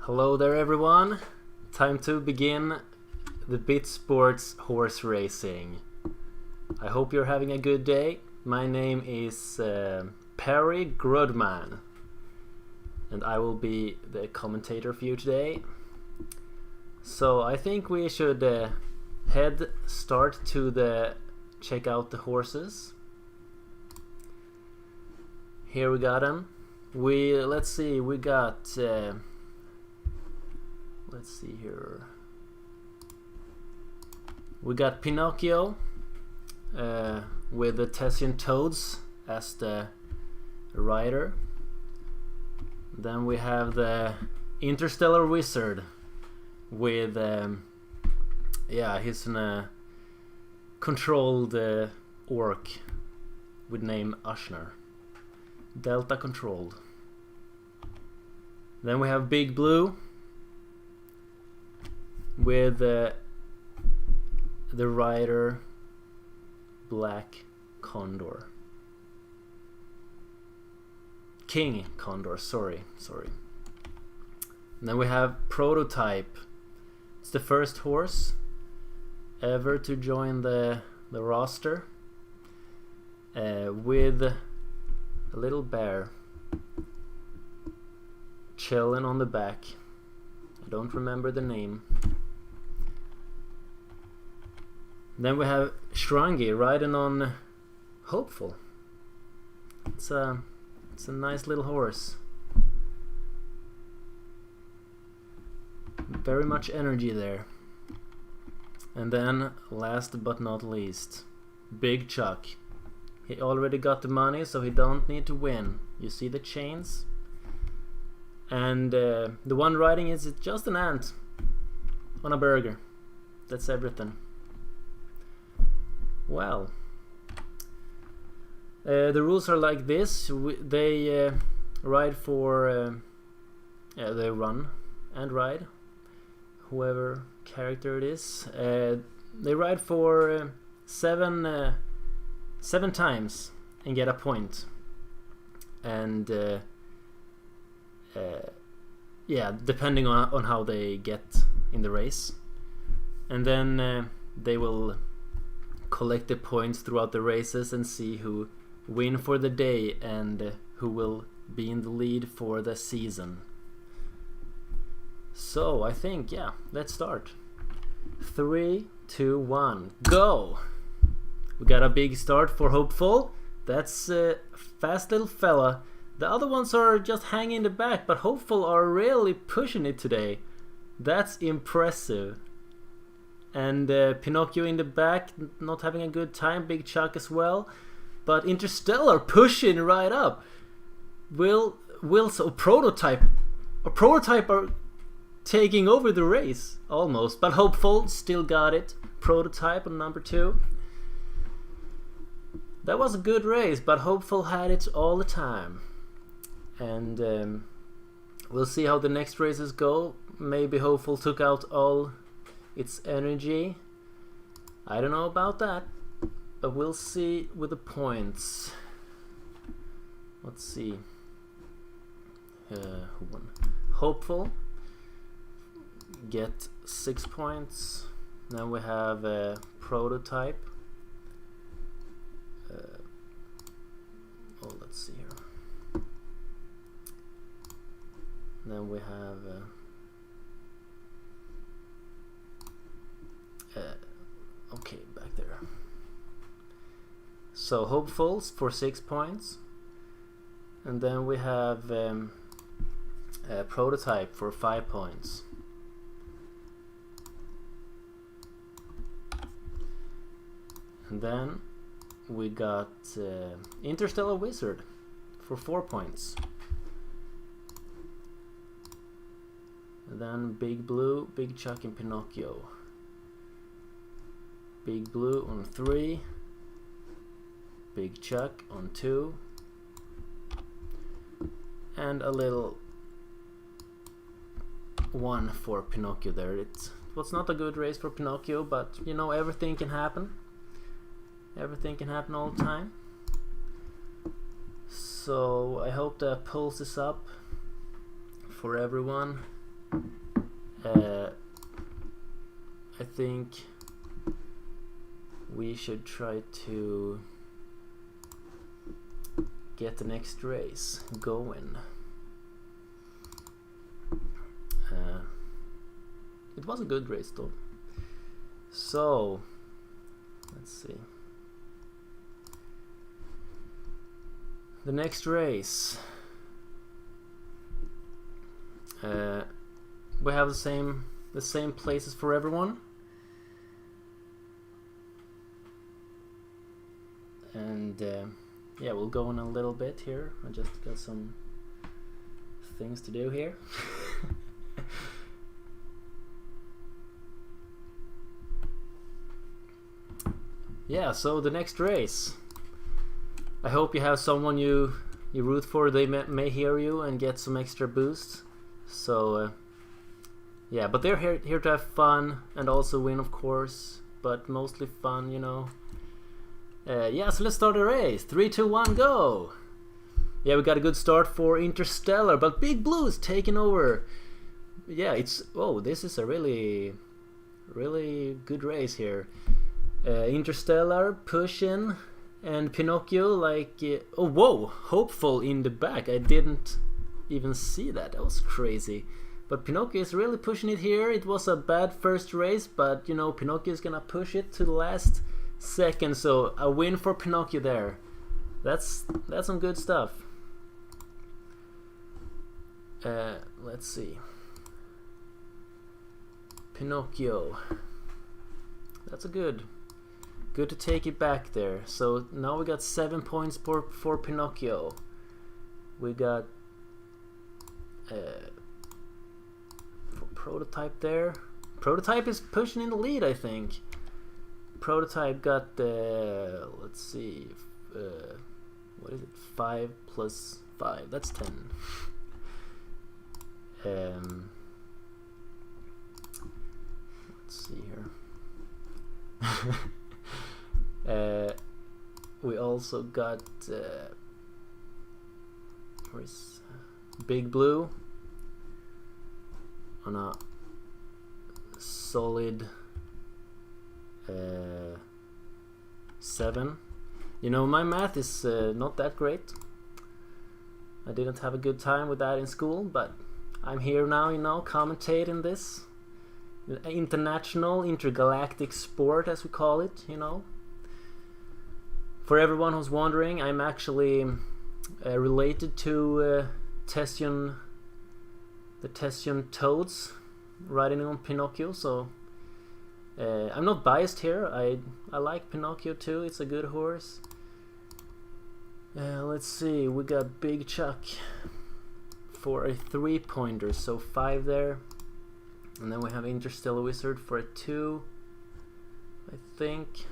Hello there everyone, time to begin the BitSports horse racing. I hope you're having a good day. My name is Perry Grudman and I will be the commentator for you today. So I think we should start to check out the horses. Here we got them. Let's see, we got let's see here. We got Pinocchio with the Tessian Toads as the rider. Then we have the Interstellar Wizard with he's a controlled orc with name Ashnar. Delta controlled. Then we have Big Blue with the rider Black Condor. King Condor, sorry. And then we have Prototype. It's the first horse ever to join the roster with a little bear chilling on the back. I don't remember the name. Then we have Shrangi riding on Hopeful. It's a nice little horse. Very much energy there. And then last but not least, Big Chuck. He already got the money, so he don't need to win. You see the chains? And the one riding is just an ant on a burger. That's everything. Well, the rules are like this. They ride for they run and ride, whoever character it is. They ride for seven times and get a point. And depending on how they get in the race. And then they will collect the points throughout the races and see who win for the day and who will be in the lead for the season. So I think, let's start. 3, 2, 1, go! We got a big start for Hopeful. That's a fast little fella. The other ones are just hanging in the back, but Hopeful are really pushing it today. That's impressive. And Pinocchio in the back, not having a good time. Big Chuck as well. But Interstellar pushing right up. Prototype are taking over the race almost. But Hopeful still got it. Prototype on number 2. That was a good race, but Hopeful had it all the time. And we'll see how the next races go. Maybe Hopeful took out all its energy. I don't know about that, but we'll see with the points. Let's see. Who won? Hopeful get 6 points. Then we have Prototype. Let's see here. Then we have okay, back there. So Hopefuls for 6 points, and then we have Prototype for 5 points. And then we got Interstellar Wizard for 4 points. And then Big Blue, Big Chuck and Pinocchio. Big Blue on 3, Big Chuck on 2, and a little 1 for Pinocchio there. It was not a good race for Pinocchio, but you know, everything can happen. Everything can happen all the time. So I hope that pulse is up for everyone. I think we should try to get the next race going. It was a good race though. So let's see. The next race. We have the same places for everyone. And yeah, we'll go in a little bit here. I just got some things to do here. Yeah, so the next race. I hope you have someone you root for. They may hear you and get some extra boosts. So yeah, but they're here to have fun and also win, of course, but mostly fun, you know. Yeah, so let's start the race. 3, 2, 1, go! Yeah, we got a good start for Interstellar, but Big Blue is taking over. Yeah, this is a really good race here. Interstellar pushing, and Pinocchio like oh whoa, Hopeful in the back. I didn't even see that. That was crazy. But Pinocchio is really pushing it here. It was a bad first race, but you know, Pinocchio is gonna push it to the last second, so a win for Pinocchio there. That's some good stuff. Let's see. Pinocchio. That's a good to take it back there. So now we got 7 points for Pinocchio. We got for Prototype there. Prototype is pushing in the lead, I think. Prototype got let's see, what is it? 5 plus 5. That's 10. Let's see here. We also got where's Big Blue on a solid 7. You know, my math is not that great. I didn't have a good time with that in school, but I'm here now, you know, commentating this international, intergalactic sport, as we call it, you know. For everyone who's wondering, I'm actually related to the Tessian Toads riding on Pinocchio, so I'm not biased here. I like Pinocchio too. It's a good horse. Let's see, we got Big Chuck for a 3-pointer, so 5 there. And then we have Interstellar Wizard for a 2, I think.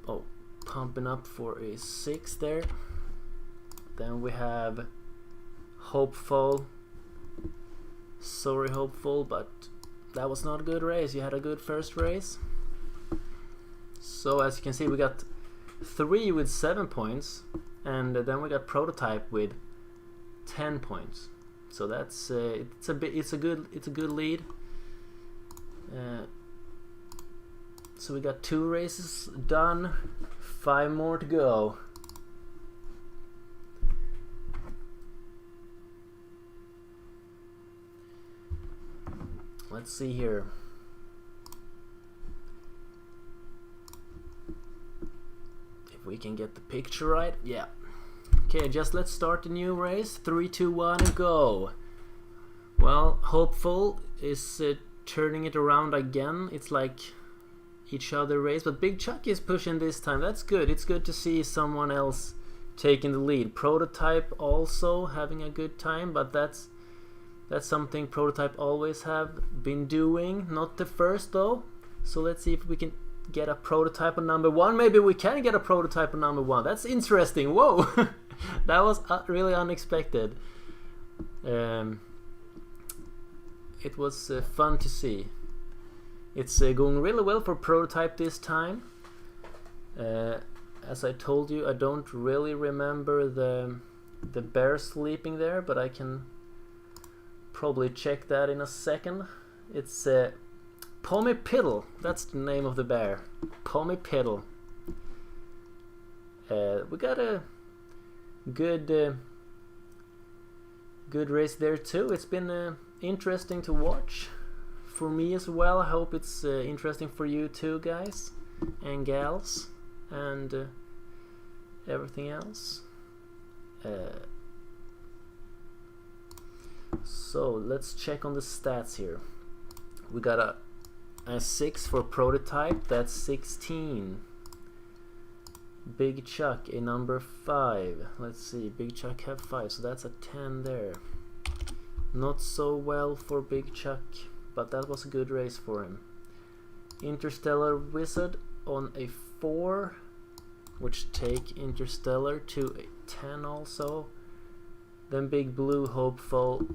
Oh, Pumping Up for a 6 there. Then we have Hopeful. Sorry, Hopeful, but that was not a good race. You had a good first race. So as you can see, we got 3 with 7 points, and then we got Prototype with 10 points. So that's it's a good lead. So we got 2 races done, 5 more to go. Let's see here. If we can get the picture right. Yeah. Okay, just let's start the new race. 3, 2, 1, and go. Well, Hopeful is turning it around again. It's like each other race, but Big Chuck is pushing this time. That's good. It's good to see someone else taking the lead. Prototype also having a good time, but that's something Prototype always have been doing. Not the first though. So let's see if we can get a Prototype on number 1. Maybe we can get a Prototype on number 1. That's interesting. Whoa. That was really unexpected. It was fun to see. It's going really well for Prototype this time. As I told you, I don't really remember the the bear sleeping there, but I can probably check that in a second. It's Pommy Piddle, that's the name of the bear. Pommy Piddle. We got a good race there too. It's been interesting to watch for me as well. I hope it's interesting for you too, guys and gals, and everything else. So let's check on the stats here. We got a 6 for prototype, that's 16. Big Chuck a number 5. Let's see, Big Chuck have 5, so that's a 10 there. Not so well for Big Chuck, but that was a good race for him. Interstellar Wizard on a 4, which take Interstellar to a 10 also. Then Big Blue, Hopeful,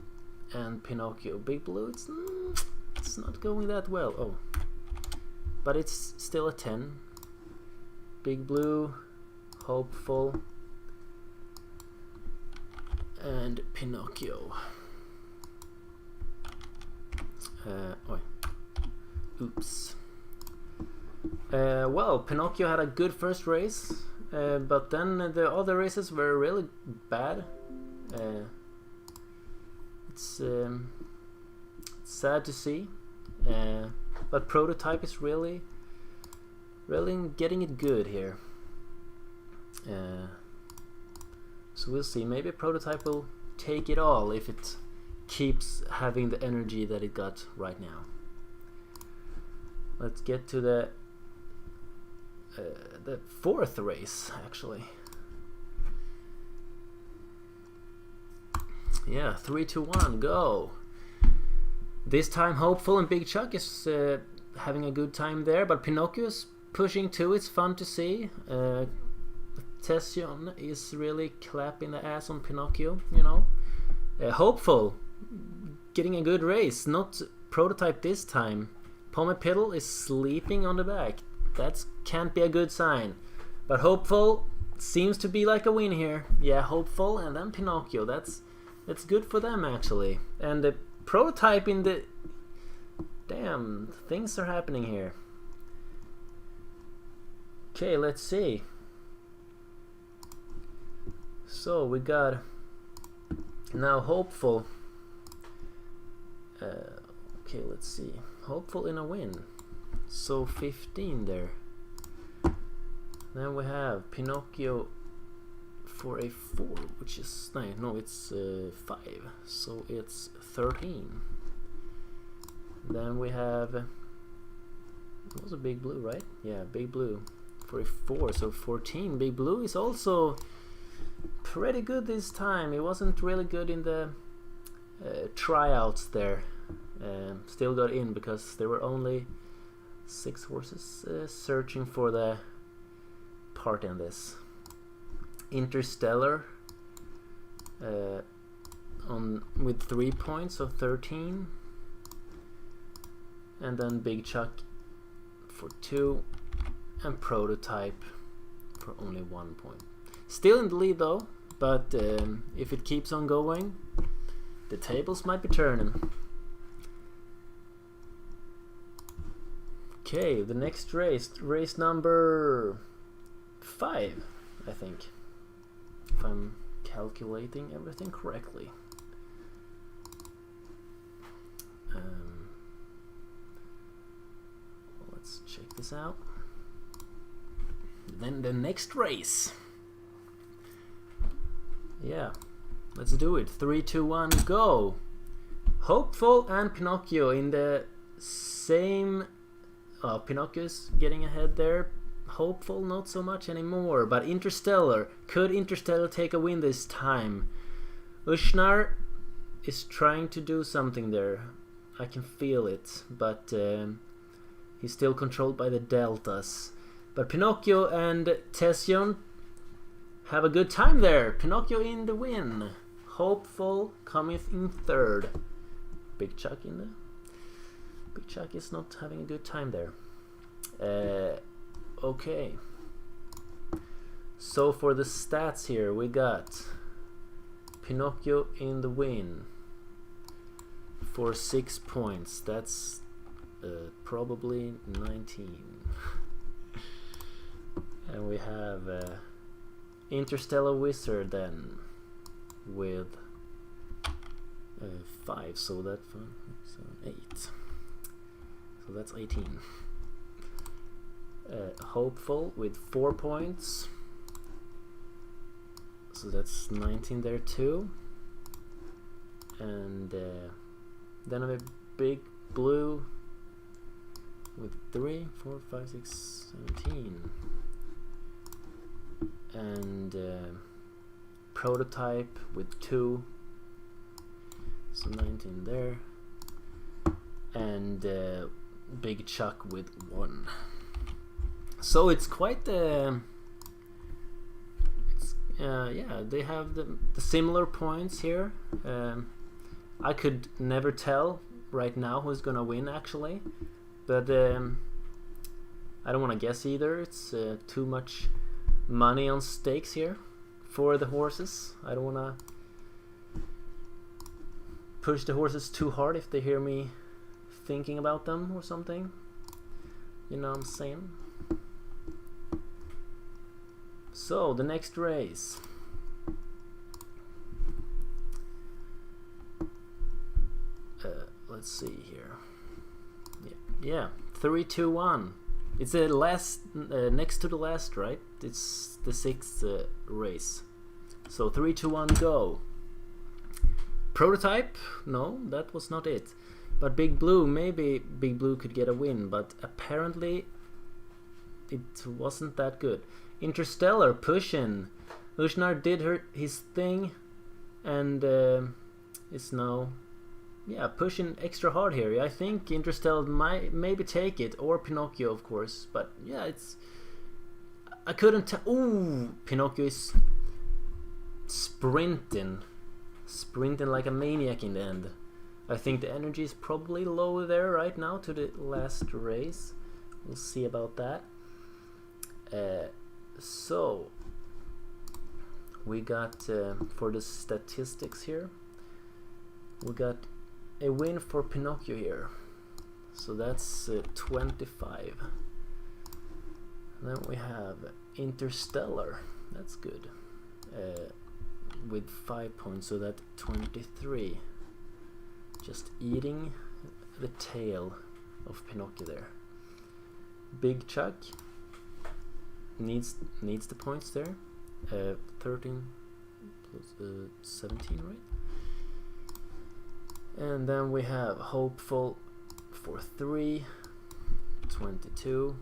and Pinocchio. Big Blue, it's not going that well. Oh, but it's still a 10. Big Blue, Hopeful, and Pinocchio. Oops. Well, Pinocchio had a good first race, but then the other races were really bad. It's sad to see, but prototype is really getting it good here. So we'll see. Maybe prototype will take it all if it keeps having the energy that it got right now. Let's get to the fourth race, actually. Yeah, 3, 2, 1, go. This time Hopeful and Big Chuck is having a good time there, but Pinocchio's pushing too. It's fun to see. Tession is really clapping the ass on Pinocchio, you know. Hopeful getting a good race, not prototype this time. Pommy Piddle is sleeping on the back. That can't be a good sign. But Hopeful seems to be like a win here. Yeah, Hopeful and then Pinocchio. That's good for them actually. And the prototype in the... Damn, things are happening here. Okay, let's see. So we got now Hopeful. Okay, let's see. Hopeful in a win. So 15 there. Then we have Pinocchio for a 4, which is 9. No, it's 5. So it's 13. Then we have... It was a Big Blue, right? Yeah, Big Blue for a 4. So 14. Big Blue is also pretty good this time. It wasn't really good in the tryouts there. Still got in because there were only 6 horses searching for the part in this. Interstellar with 3 points, so 13. And then Big Chuck for 2, and Prototype for only 1 point. Still in the lead though, but if it keeps on going, the tables might be turning. Okay, the next race number 5, I think, if I'm calculating everything correctly. Let's check this out. Then the next race. Yeah, let's do it. 3, 2, 1, go! Hopeful and Pinocchio in the same... Pinocchio's getting ahead there. Hopeful not so much anymore, but Interstellar. Could Interstellar take a win this time? Ushnar is trying to do something there. I can feel it, but he's still controlled by the deltas. But Pinocchio and Tession have a good time there. Pinocchio in the win. Hopeful cometh in 3rd. Big Chuck in the... Big Chuck is not having a good time there. Okay. So for the stats here, we got Pinocchio in the win for 6 points. That's probably 19. And we have Interstellar Wizard then with 5, so that's 8. So that's 18. Hopeful with 4 points. So that's 19 there too. And then I have a Big Blue with 3, 4, 5, 6, 17. And Prototype with 2. So 19 there. And Big Chuck with 1. So it's quite yeah, they have the similar points here. I could never tell right now who's gonna win actually, but I don't want to guess either. It's too much money on stakes here for the horses. I don't want to push the horses too hard if they hear me thinking about them or something. You know what I'm saying? So the next race. Let's see here. Yeah, 3, 2, 1. It's the last, next to the last, right? It's the 6th race. So 3, 2, 1, go. Prototype? No, that was not it. But Big Blue, maybe Big Blue could get a win, but apparently it wasn't that good. Interstellar pushing. Ushnar did his thing and is now pushing extra hard here. I think Interstellar might maybe take it, or Pinocchio of course, but yeah, I couldn't tell. Ooh, Pinocchio is sprinting like a maniac in the end. I think the energy is probably low there right now to the last race. We'll see about that. So we got for the statistics here, we got a win for Pinocchio here, so that's 25. Then we have Interstellar, that's good, with 5 points, so that's 23. Just eating the tail of Pinocchio there. Big Chuck needs the points there. 13 plus 17, right? And then we have Hopeful for 3, 22.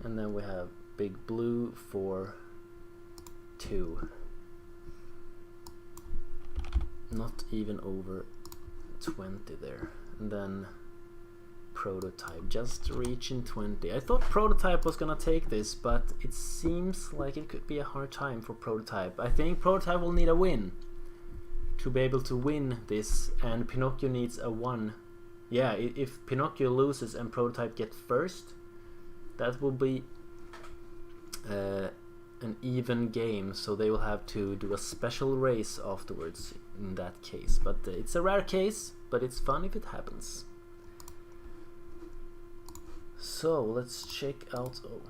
And then we have Big Blue for 2. Not even over 20 there. And then Prototype just reaching 20. I thought Prototype was gonna take this, but it seems like it could be a hard time for Prototype. I think Prototype will need a win to be able to win this, and Pinocchio needs a 1. Yeah, if Pinocchio loses and Prototype gets first, that will be an even game, so they will have to do a special race afterwards in that case. But it's a rare case, but it's fun if it happens. So let's check out, oh,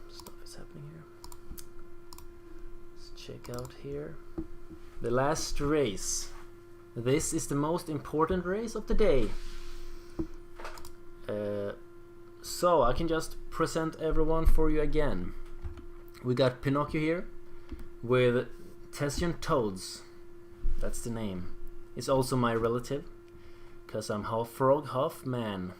stuff is happening here. Let's check out here the last race. This is the most important race of the day. So I can just present everyone for you again. We got Pinocchio here with Tessian Toads. That's the name. It's also my relative, because I'm half frog, half man.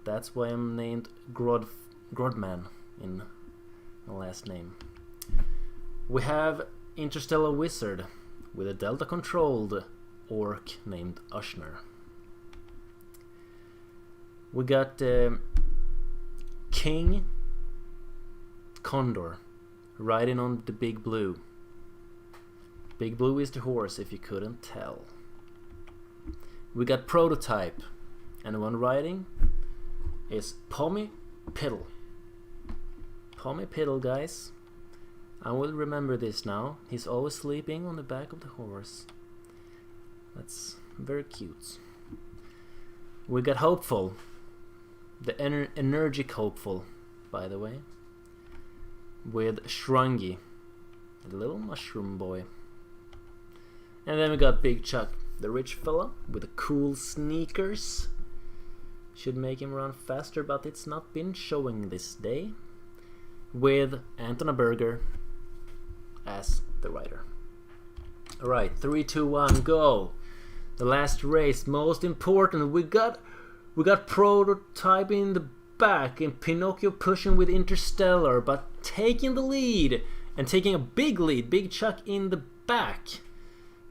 That's why I'm named Grodman in my last name. We have Interstellar Wizard with a Delta controlled orc named Ushner. We got King Condor riding on the Big Blue. Big Blue is the horse, if you couldn't tell. We got Prototype, and the one riding is Pommy Piddle. Pommy Piddle, guys. I will remember this now. He's always sleeping on the back of the horse. That's very cute. We got Hopeful. The energetic Hopeful, by the way. With Shrungy, the little mushroom boy. And then we got Big Chuck, the rich fella with the cool sneakers. Should make him run faster, but it's not been showing this day. With Anton Burger as the rider. Alright, 3, 2, 1, go! The last race, most important. We got Prototype in the back and Pinocchio pushing with Interstellar, but taking the lead and taking a big lead. Big Chuck in the back.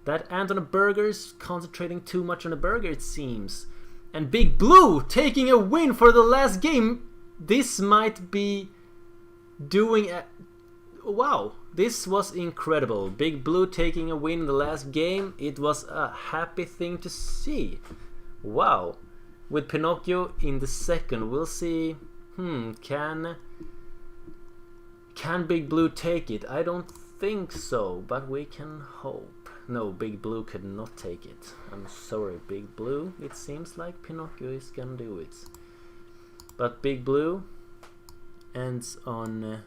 That Anton Burger's concentrating too much on the burger, it seems. And Big Blue taking a win for the last game. This might be doing a... Wow, this was incredible. Big Blue taking a win in the last game. It was a happy thing to see. Wow. With Pinocchio in the second, we'll see. Can Big Blue take it? I don't think so, but we can hope. No, Big Blue could not take it. I'm sorry, Big Blue. It seems like Pinocchio is gonna do it. But Big Blue ends on...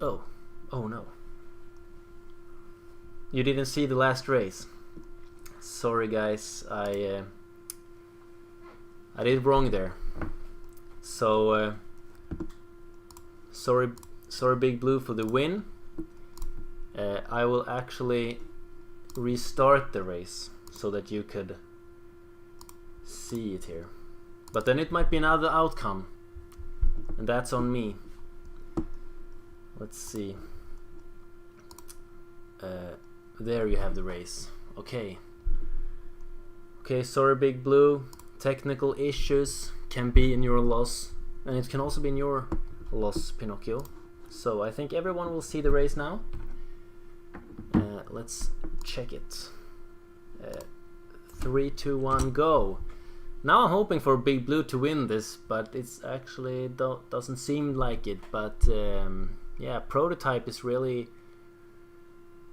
Oh no. You didn't see the last race. Sorry guys, I did wrong there. So sorry Big Blue for the win. I will actually restart the race so that you could see it here. But then it might be another outcome, and that's on me. Let's see. There you have the race. Okay, sorry Big Blue. Technical issues can be in your loss, and it can also be in your loss, Pinocchio. So I think everyone will see the race now. Let's check it. 3, 2, 1, go. Now I'm hoping for Big Blue to win this, but it's actually doesn't seem like it. But yeah, Prototype is really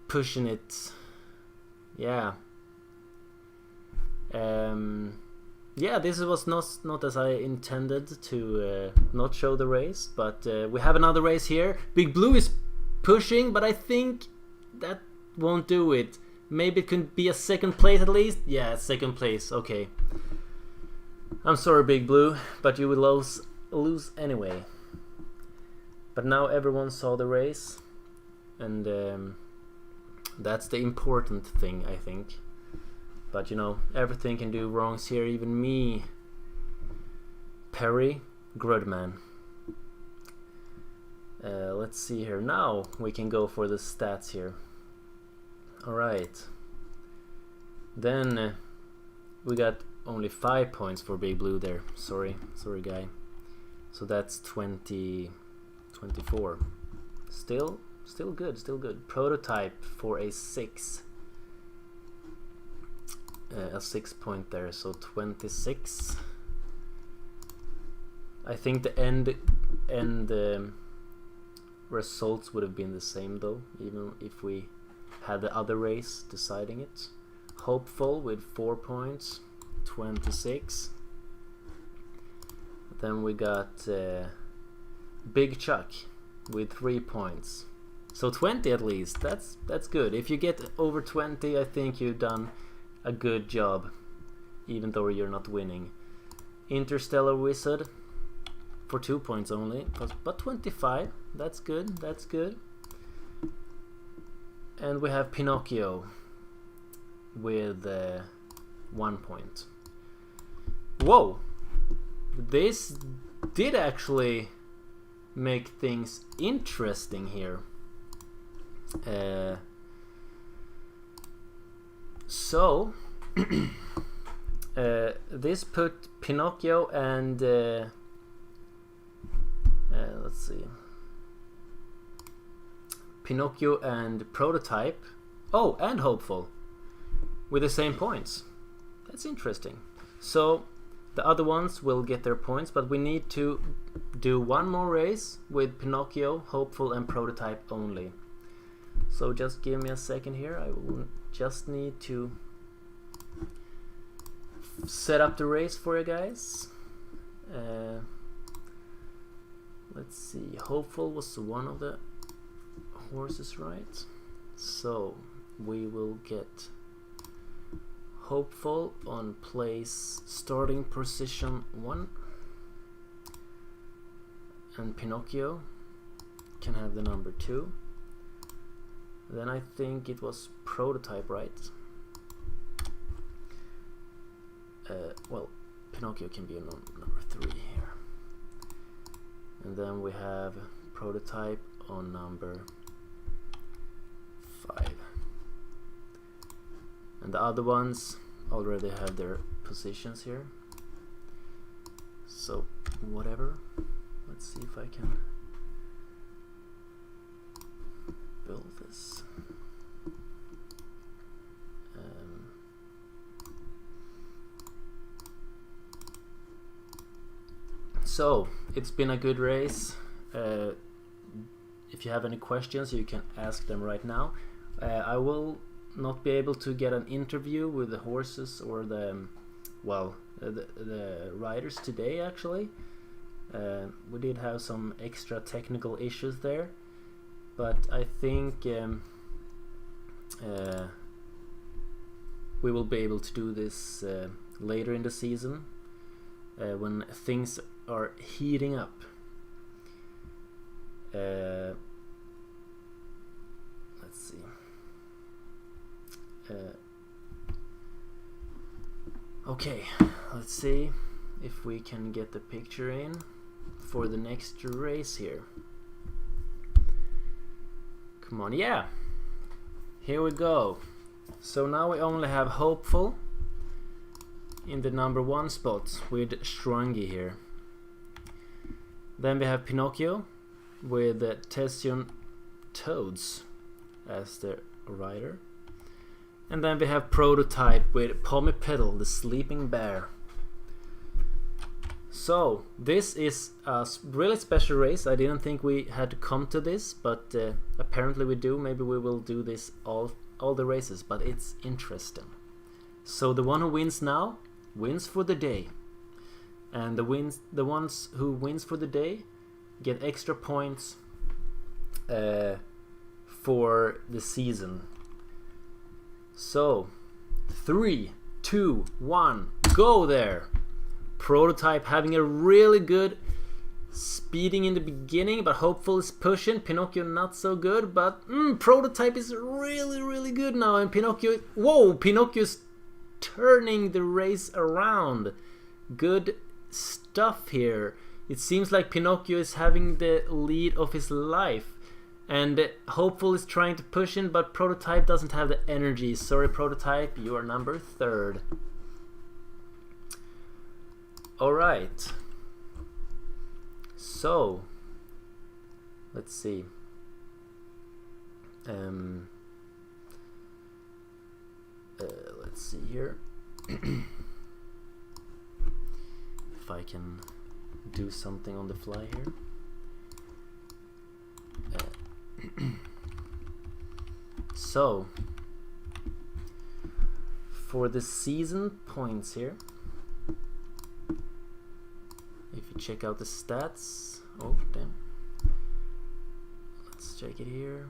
pushing it. Yeah. Yeah, this was not as I intended to not show the race, but we have another race here. Big Blue is pushing, but I think that won't do it. Maybe it can be a second place at least. Yeah, second place. Okay. I'm sorry, Big Blue, but you will lose anyway. But now everyone saw the race, and that's the important thing, I think. But you know, everything can do wrongs here, even me. Perry Grudman. Let's see here. Now we can go for the stats here. Alright. Then we got only 5 points for Big Blue there. Sorry guy. So that's 24. Still good. Prototype for a 6. A 6 point there, so 26. I think the end results would have been the same though, even if we had the other race deciding it. Hopeful with 4 points, 26. Then we got Big Chuck with 3 points, so 20 at least. That's good. If you get over 20, I think you've done a good job, even though you're not winning. Interstellar Wizard for 2 points only, but 25. That's good. And we have Pinocchio with 1 point. Whoa! This did actually make things interesting here. So this put Pinocchio and let's see, Pinocchio and Prototype, and Hopeful with the same points. That's interesting. So The other ones will get their points, but we need to do one more race with Pinocchio, Hopeful and Prototype only. So just give me a second here. I will just need to set up the race for you guys. Let's see, Hopeful was one of the horses, right? So we will get Hopeful on place starting position 1, and Pinocchio can have the number 2. Then I think it was Prototype, right? Well, Pinocchio can be on number 3 here. And then we have Prototype on number 5. And the other ones already have their positions here. So, whatever. Let's see if I can build this. So, it's been a good race. If you have any questions, you can ask them right now. I will not be able to get an interview with the horses or the riders today, actually. We did have some extra technical issues there, but I think we will be able to do this later in the season when things are heating up. Let's see. Okay, let's see if we can get the picture in for the next race here. Come on, yeah, here we go. So now we only have Hopeful in the number 1 spot with Shrangi here. Then we have Pinocchio with Tession Toads as the rider. And then we have Prototype with Pomipedal, the sleeping bear. So this is a really special race. I didn't think we had to come to this, but apparently we do. Maybe we will do this all the races, but it's interesting. So the one who wins now wins for the day, and the ones who wins for the day get extra points for the season. So 3, 2, 1, go there. Prototype having a really good speeding in the beginning, but Hopeful is pushing. Pinocchio not so good, but Prototype is really good now, and Pinocchio, whoa, Pinocchio's turning the race around. Good stuff here. It seems like Pinocchio is having the lead of his life, and Hopeful is trying to push in, but Prototype doesn't have the energy. Sorry, Prototype, you are number 3rd. Alright, so let's see. Let's see here. If I can do something on the fly here. So for the season points here, if you check out the stats, oh damn, let's check it here.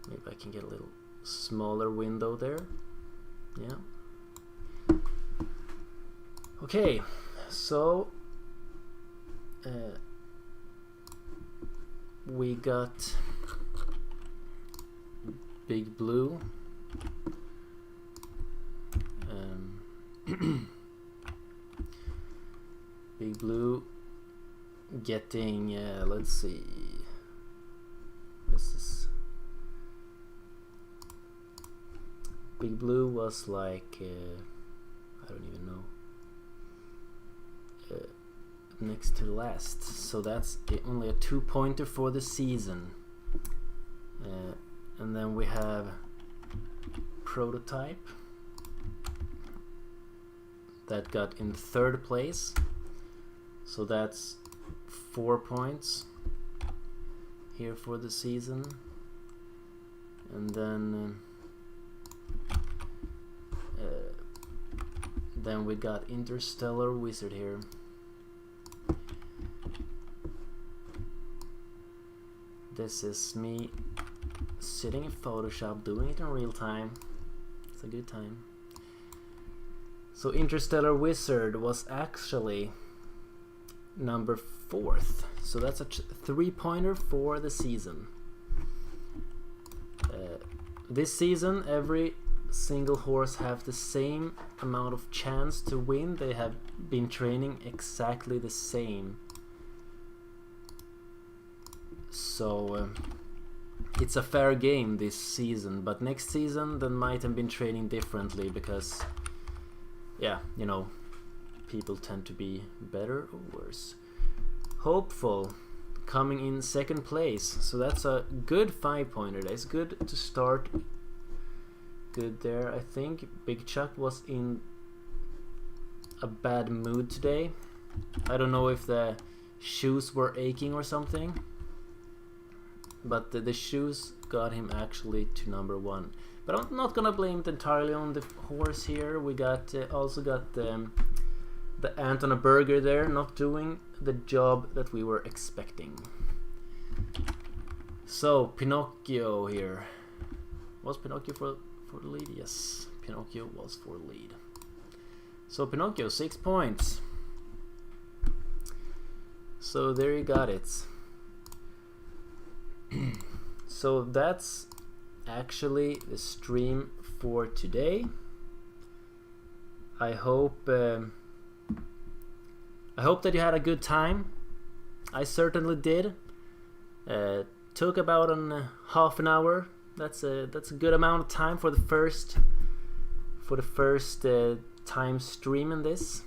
Maybe I can get a little smaller window there. Yeah. Okay, so we got Big Blue. Big Blue getting, let's see, this is, Big Blue was like, I don't even know, next to the last, so that's only a 2-pointer for the season. And then we have Prototype that got in third place. So that's 4 points here for the season. And then we got Interstellar Wizard here. This is me sitting in Photoshop doing it in real time. It's a good time. So Interstellar Wizard was actually number 4th. So that's a 3-pointer for the season. This season, every single horse have the same amount of chance to win. They have been training exactly the same. So it's a fair game this season, but next season they might have been training differently because, yeah, you know, people tend to be better or worse. Hopeful coming in 2nd place, so that's a good 5-pointer. That's good to start. Good there. I think Big Chuck was in a bad mood today. I don't know if the shoes were aching or something, but the shoes got him actually to number 1. But I'm not gonna blame it entirely on the horse here. We got also got the ant on a burger there, not doing the job that we were expecting. So Pinocchio here. Was Pinocchio for the lead? Yes, Pinocchio was for the lead. So Pinocchio, 6 points. So there you got it. So that's actually the stream for today. I hope that you had a good time. I certainly did. Took about half an hour. That's a good amount of time for the first time streaming this.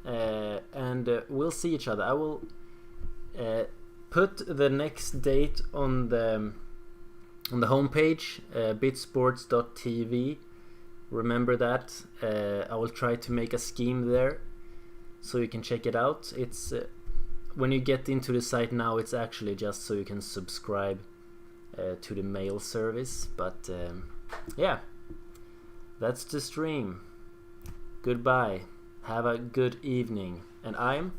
And we'll see each other. I will put the next date on the homepage, bitsports.tv. Remember that. I will try to make a scheme there so you can check it out. It's when you get into the site now, it's actually just so you can subscribe to the mail service. But yeah, that's the stream. Goodbye. Have a good evening. And I'm